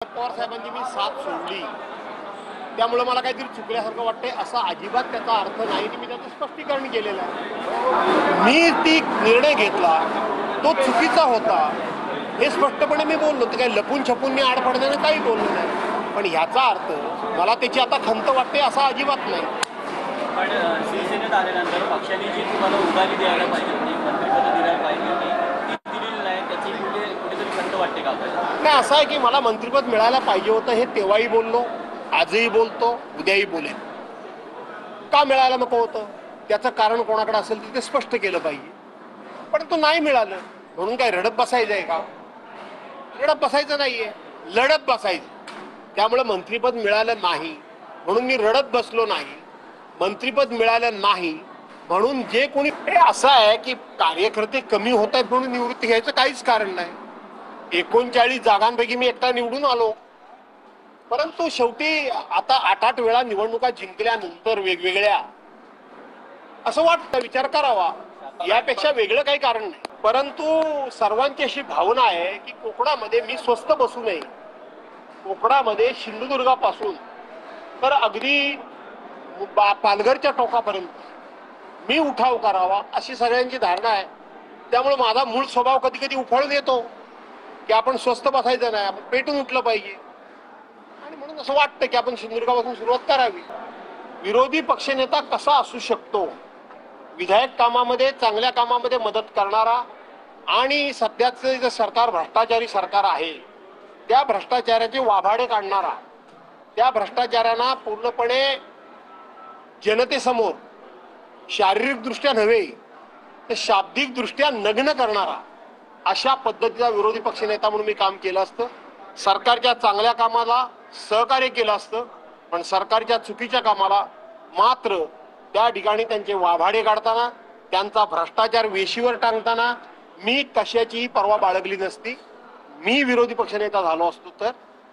पवार साहेबांची मी साथ सोडली त्यामुळे मला काहीतरी चुकल्यासारखं वाटतंय असा अजिबात त्याचा अर्थ नाही की मी त्याचं स्पष्टीकरण केलेलं आहे। मी ती निर्णय घेतला तो चुकीचा होता हे स्पष्टपणे मी बोललो, ते काही लपून छपून मी आड पडण्याने काही बोललो नाही, पण ह्याचा अर्थ मला त्याची आता खंत वाटते असा अजिबात नाही। पण शिवसेनेत आल्यानंतर पक्षाने जी तुम्हाला उभारी द्यायला पाहिजे होती, मंत्रिपद द्यायला पाहिजे होती, ती दिलेली नाही, त्याची कुठेतरी खंत वाटते का आपल्याला? नाही, असं आहे की मला मंत्रिपद मिळायला पाहिजे होतं हे तेव्हाही बोललो, आजही बोलतो, उद्याही बोलेन। का मिळायला नको होतं त्याचं कारण कोणाकडे असेल ते स्पष्ट केलं पाहिजे, परंतु नाही मिळालं म्हणून काय रडत बसायचं आहे का? रडत बसायचं नाहीये, लढत बसायचं। त्यामुळे मंत्रिपद मिळालं नाही म्हणून मी रडत बसलो नाही, मंत्रिपद मिळालं नाही म्हणून जे कोणी असं आहे की कार्यकर्ते कमी होत आहेत म्हणून निवृत्ती घ्यायचं काहीच कारण नाही। 39 जागांपैकी मी एकटा निवडून आलो, परंतु शेवटी आता 8-8 वेळा निवडणुका जिंकल्यानंतर वेगवेगळ्या असं वाटतं विचार करावा, यापेक्षा वेगळं काही कारण नाही। परंतु सर्वांची अशी भावना आहे की कोकणामध्ये मी स्वस्थ बसू नये, कोकणामध्ये सिंधुदुर्गापासून तर अगदी पालघरच्या टोकापर्यंत मी उठाव करावा अशी सगळ्यांची धारणा आहे। त्यामुळे माझा मूळ स्वभाव कधी कधी उफाळून येतो की आपण स्वस्थ बसायचं नाही, आपण पेटून उठलं पाहिजे, आणि म्हणून असं वाटतं की आपण सिंधुदुर्गापासून सुरुवात करावी। विरोधी पक्षनेता कसा असू शकतो? विधायक कामामध्ये चांगल्या कामामध्ये मदत करणारा आणि सध्याचं जे सरकार भ्रष्टाचारी सरकार आहे त्या भ्रष्टाचाराचे वाभाडे काढणारा, त्या भ्रष्टाचारांना पूर्णपणे जनतेसमोर शारीरिक दृष्ट्या नव्हे तर शाब्दिक दृष्ट्या नग्न करणारा अशा पद्धतीचा विरोधी पक्षनेता म्हणून मी काम केलं असतं। सरकारच्या चांगल्या कामाला सहकार्य केलं असतं, पण सरकारच्या चुकीच्या कामाला मात्र त्या ठिकाणी त्यांचे वाभाडे काढताना, त्यांचा भ्रष्टाचार वेशीवर टांगताना मी कशाचीही पर्वा बाळगली नसती, मी विरोधी पक्षनेता झालो असतो तर।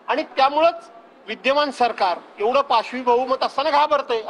आणि त्यामुळेच विद्यमान सरकार एवढं पाशवी बहुमत असताना घाबरतंय।